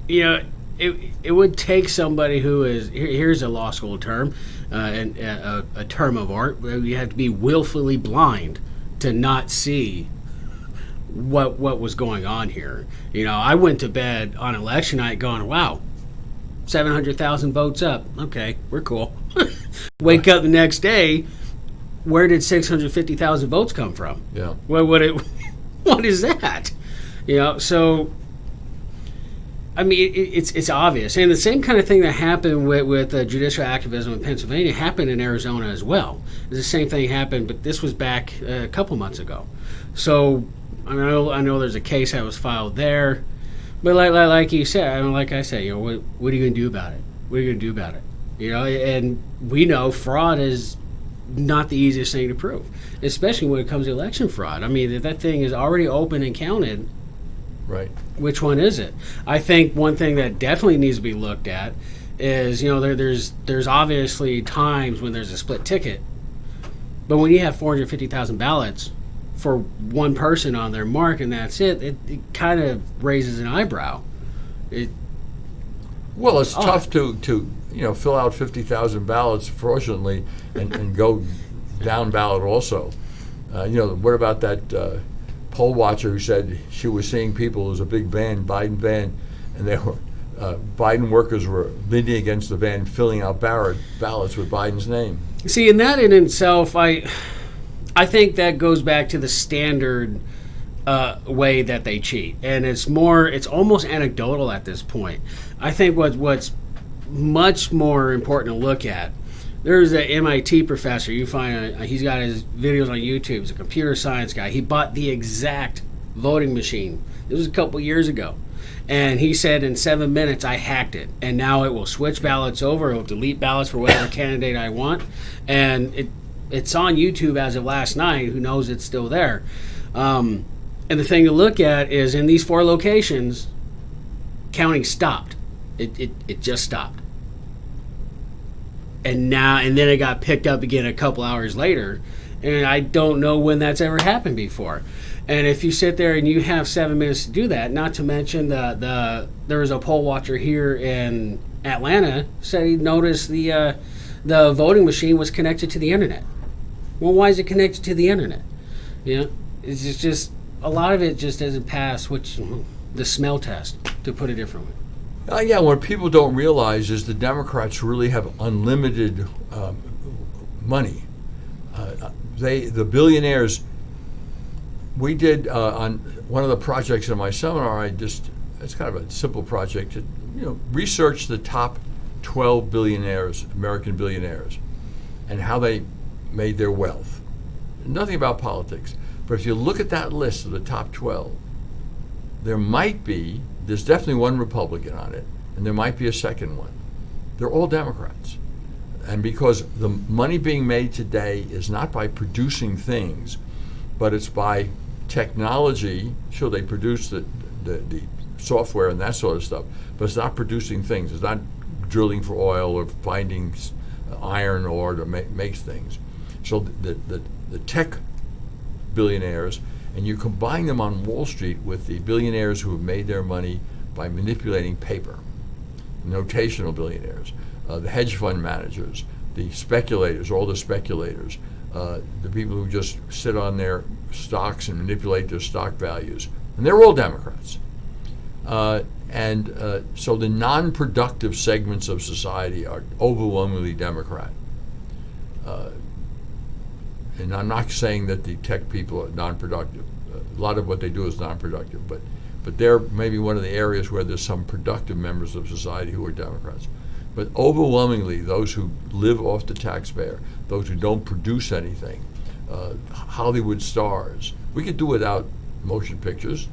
you know, it would take somebody who is, here's a law school term, and a term of art, where you have to be willfully blind to not see what was going on here. You know, I went to bed on election night going, wow, 700,000 votes up. Okay, we're cool. Wake up the next day, where did 650,000 votes come from? Yeah. What is that? You know, so I mean, it's obvious. And the same kind of thing that happened with judicial activism in Pennsylvania happened in Arizona as well. The same thing happened, but this was back a couple months ago. So I know there's a case that was filed there. But like you said, like I said, you know, what are you going to do about it? What are you going to do about it? You know, and we know fraud is not the easiest thing to prove, especially when it comes to election fraud. I mean, if that thing is already open and counted, right? Which one is it? I think one thing that definitely needs to be looked at is, you know, there's obviously times when there's a split ticket, but when you have 450,000 ballots for one person on their mark and that's it kind of raises an eyebrow. Well, it's tough to you know, fill out 50,000 ballots fraudulently and go down ballot also. You know, what about that poll watcher who said she was seeing people, it was a big van, Biden van, and they were Biden workers were leaning against the van filling out ballots with Biden's name. See, and that in itself, I think that goes back to the standard way that they cheat, and it's almost anecdotal at this point. I think what's much more important to look at, there's an MIT professor, you find he's got his videos on YouTube, he's a computer science guy. He bought the exact voting machine. This was a couple years ago, and he said in 7 minutes I hacked it, and now it will switch ballots over, it will delete ballots for whatever candidate I want, and it's on YouTube as of last night. Who knows, it's still there. And the thing to look at is in these 4 locations, counting stopped. It just stopped. And then it got picked up again a couple hours later. And I don't know when that's ever happened before. And if you sit there and you have 7 minutes to do that, not to mention there was a poll watcher here in Atlanta said he noticed the voting machine was connected to the internet. Well, why is it connected to the internet? You know, it's just a lot of it just doesn't pass the smell test, to put it differently. Yeah, what people don't realize is the Democrats really have unlimited money. The billionaires. We did on one of the projects in my seminar. It's kind of a simple project to, you know, research the top 12 billionaires, American billionaires, and how they made their wealth. Nothing about politics. But if you look at that list of the top 12, there's definitely one Republican on it, and there might be a second one. They're all Democrats. And because the money being made today is not by producing things, but it's by technology. Sure, they produce the software and that sort of stuff, but it's not producing things. It's not drilling for oil or finding iron ore to make things. So the tech billionaires, and you combine them on Wall Street with the billionaires who have made their money by manipulating paper, notational billionaires, the hedge fund managers, the speculators, all the speculators, the people who just sit on their stocks and manipulate their stock values. And they're all Democrats. So the non-productive segments of society are overwhelmingly Democrat. And I'm not saying that the tech people are non-productive. A lot of what they do is non-productive, but they're maybe one of the areas where there's some productive members of society who are Democrats. But overwhelmingly, those who live off the taxpayer, those who don't produce anything, Hollywood stars. We could do without motion pictures,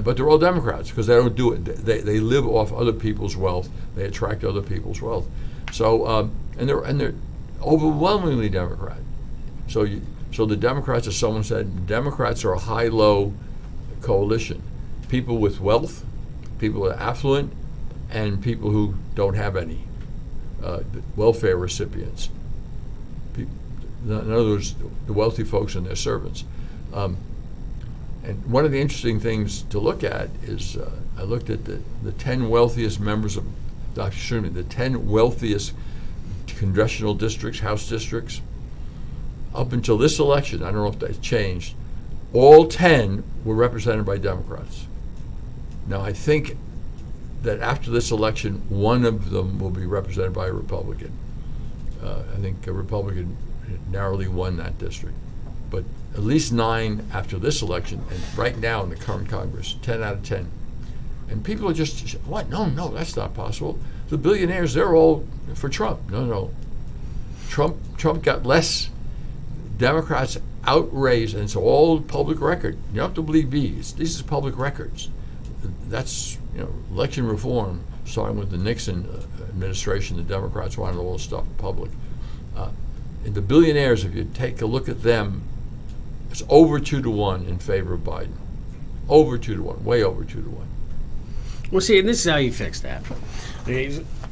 but they're all Democrats because they don't do it. They live off other people's wealth. They attract other people's wealth. So and they're overwhelmingly Democrat. So the Democrats, as someone said, Democrats are a high-low coalition. People with wealth, people who are affluent, and people who don't have any. welfare recipients. In other words, the wealthy folks and their servants. And one of the interesting things to look at is I looked at the 10 wealthiest members of, the 10 wealthiest congressional districts, House districts. Up until this election, I don't know if that's changed, all 10 were represented by Democrats. Now, I think that after this election, one of them will be represented by a Republican. I think a Republican narrowly won that district. But at least 9 after this election, and right now in the current Congress, 10 out of 10. And people are just, what? No, that's not possible. The billionaires, they're all for Trump. No. Trump got less. Democrats outraised, and it's all public record. You don't have to believe me. This is public records. That's election reform, starting with the Nixon administration. The Democrats wanted all this stuff public. And the billionaires, if you take a look at them, it's over 2-1 in favor of Biden. Over 2-1, way over 2-1. Well, see, and this is how you fix that.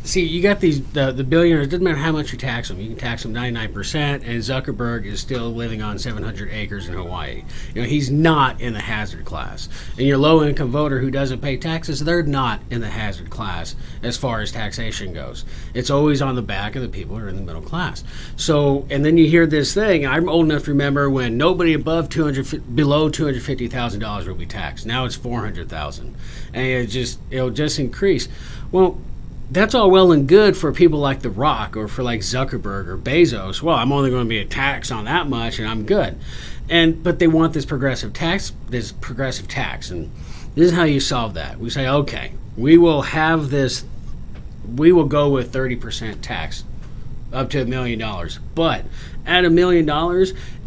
See, you got these the billionaires. It doesn't matter how much you tax them. You can tax them 99%, and Zuckerberg is still living on 700 acres in Hawaii. He's not in the hazard class. And your low-income voter who doesn't pay taxes, they're not in the hazard class as far as taxation goes. It's always on the back of the people who are in the middle class. So, and then you hear this thing. I'm old enough to remember when nobody below $250,000 will be taxed. Now it's $400,000, and it'll just increase. Well, that's all well and good for people like The Rock or for like Zuckerberg or Bezos. Well, I'm only going to be taxed on that much and I'm good. But they want this progressive tax, and this is how you solve that. We say, okay, we will have this, we will go with 30% tax up to $1 million. But at $1 million,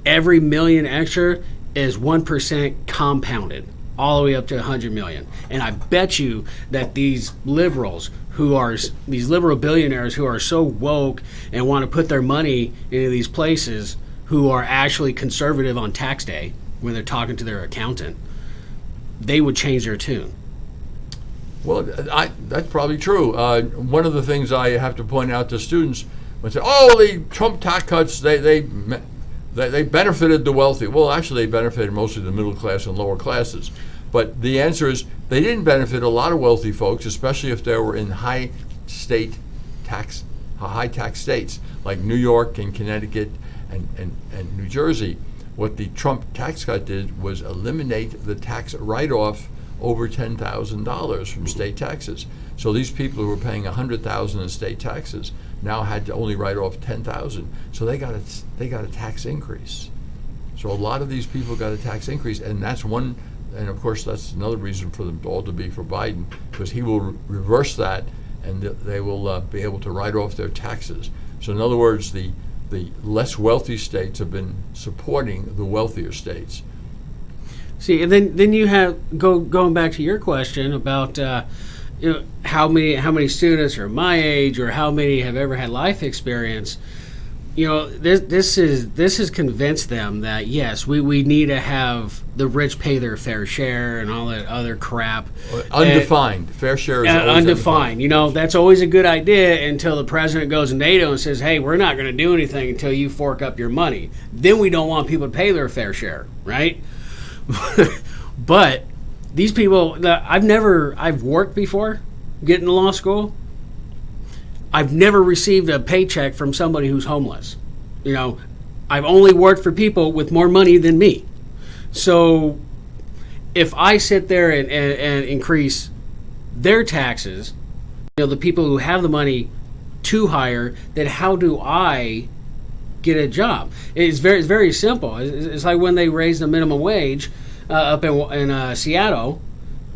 every million extra is 1% compounded all the way up to 100 million. And I bet you that these liberal billionaires who are so woke and want to put their money into these places, who are actually conservative on tax day when they're talking to their accountant, they would change their tune. Well, that's probably true. One of the things I have to point out to students when they say, the Trump tax cuts, they benefited the wealthy. Well, actually, they benefited mostly the middle class and lower classes. But the answer is they didn't benefit a lot of wealthy folks, especially if they were in high tax states like New York and Connecticut and New Jersey. What the Trump tax cut did was eliminate the tax write-off over $10,000 from state taxes. So these people who were paying $100,000 in state taxes now had to only write off $10,000. So they got a tax increase. So a lot of these people got a tax increase, and that's one. And of course, that's another reason for them all to be for Biden, because he will reverse that, and they will be able to write off their taxes. So in other words, the less wealthy states have been supporting the wealthier states. See, and then you have going back to your question about how many students are my age or how many have ever had life experience. This has convinced them that yes, we need to have the rich pay their fair share and all that other crap. Undefined. Fair share is always undefined. That's always a good idea until the president goes to NATO and says, hey, we're not going to do anything until you fork up your money. Then we don't want people to pay their fair share, right? But these people, I've worked before getting to law school. I've never received a paycheck from somebody who's homeless. I've only worked for people with more money than me. So if I sit there and increase their taxes, the people who have the money to hire, then how do I get a job? It's very simple. It's like when they raised the minimum wage up in Seattle,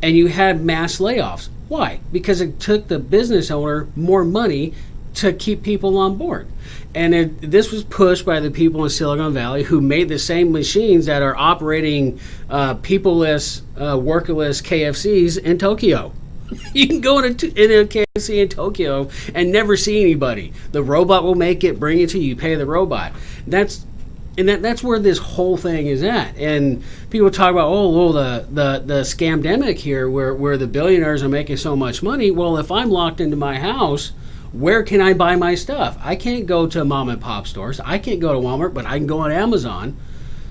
and you had mass layoffs. Why? Because it took the business owner more money to keep people on board. And this was pushed by the people in Silicon Valley who made the same machines that are operating people-less, worker-less KFCs in Tokyo. You can go in a KFC in Tokyo and never see anybody. The robot will make it, bring it to you, pay the robot. That's where this whole thing is at. And people talk about, the scamdemic here where the billionaires are making so much money. Well, if I'm locked into my house where can I buy my stuff? I can't go to mom and pop stores. I can't go to Walmart, but I can go on Amazon.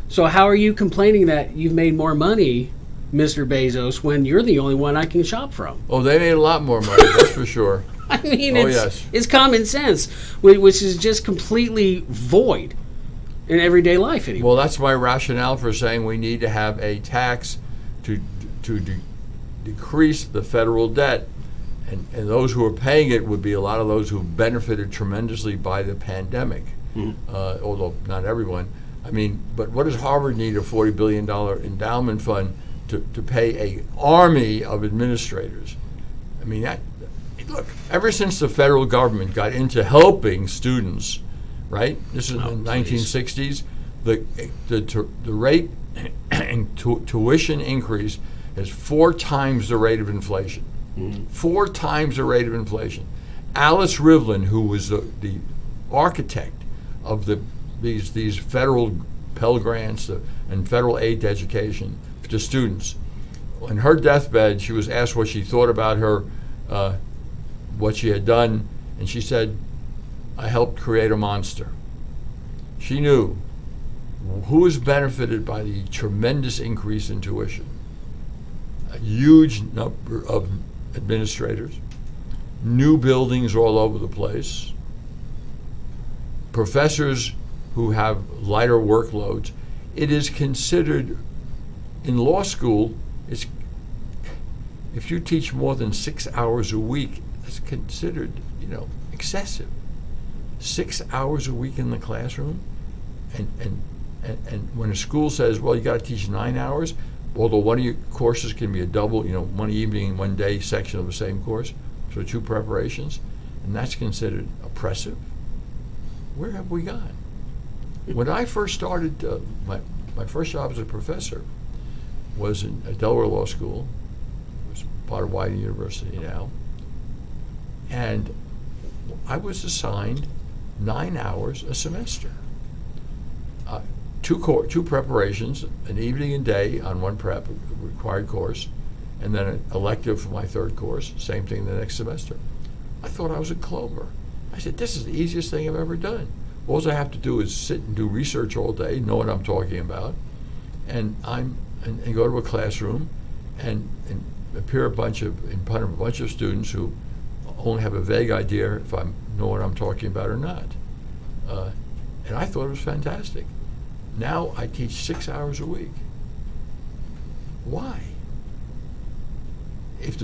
So how are you complaining that you've made more money, Mr. Bezos, when you're the only one I can shop from? Oh, they made a lot more money, that's for sure. I mean, yes. It's common sense, which is just completely void in everyday life anymore. Well, that's my rationale for saying we need to have a tax to decrease the federal debt. And those who are paying it would be a lot of those who benefited tremendously by the pandemic, although not everyone. I mean, but what does Harvard need a $40 billion endowment fund to pay an army of administrators? I mean, look, ever since the federal government got into helping students, right? This is in the 1960s, the rate and tuition increase is 4 times the rate of inflation. 4 times the rate of inflation. Alice Rivlin, who was the architect of these federal Pell Grants and federal aid to education to students, on her deathbed, she was asked what she thought about her, what she had done, and she said, "I helped create a monster." She knew who was benefited by the tremendous increase in tuition. A huge number of administrators, new buildings all over the place, professors who have lighter workloads. It is considered, in law school, if you teach more than 6 hours a week, it's considered, excessive. 6 hours a week in the classroom, and when a school says, well, you got to teach 9 hours, although one of your courses can be a double, one evening, one day section of the same course, so 2 preparations, and that's considered oppressive. Where have we gone? When I first started, my first job as a professor was at Delaware Law School. It was part of Widening University now. And I was assigned 9 hours a semester. 2 preparations, an evening and day on one required course, and then an elective for my 3rd course, same thing the next semester. I thought I was a clover. I said, this is the easiest thing I've ever done. All I have to do is sit and do research all day, know what I'm talking about, and go to a classroom and appear in front of a bunch of students who only have a vague idea if I know what I'm talking about or not. And I thought it was fantastic. Now I teach 6 hours a week. Why? If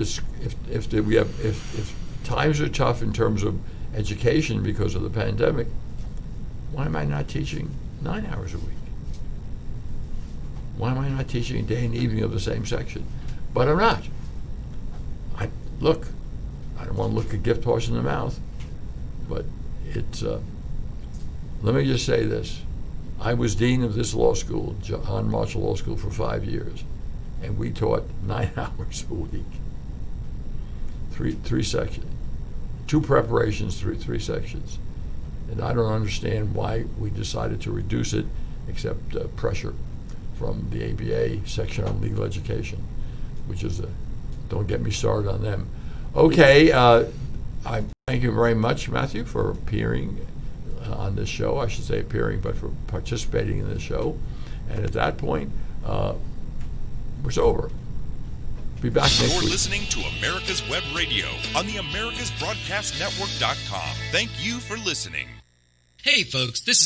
times are tough in terms of education because of the pandemic, why am I not teaching 9 hours a week? Why am I not teaching a day and evening of the same section? But I'm not. I don't want to look a gift horse in the mouth, but it's. Let me just say this. I was dean of this law school, John Marshall Law School, for 5 years, and we taught 9 hours a week. Three sections. 2 preparations, three sections. And I don't understand why we decided to reduce it, except pressure from the ABA section on legal education, which is don't get me started on them. Okay, I thank you very much, Matthew, for appearing on this show. I should say appearing, but for participating in this show. And at that point, it's over. Be back next week. You're listening to America's Web Radio on the AmericasBroadcastNetwork.com. Thank you for listening. Hey, folks, this is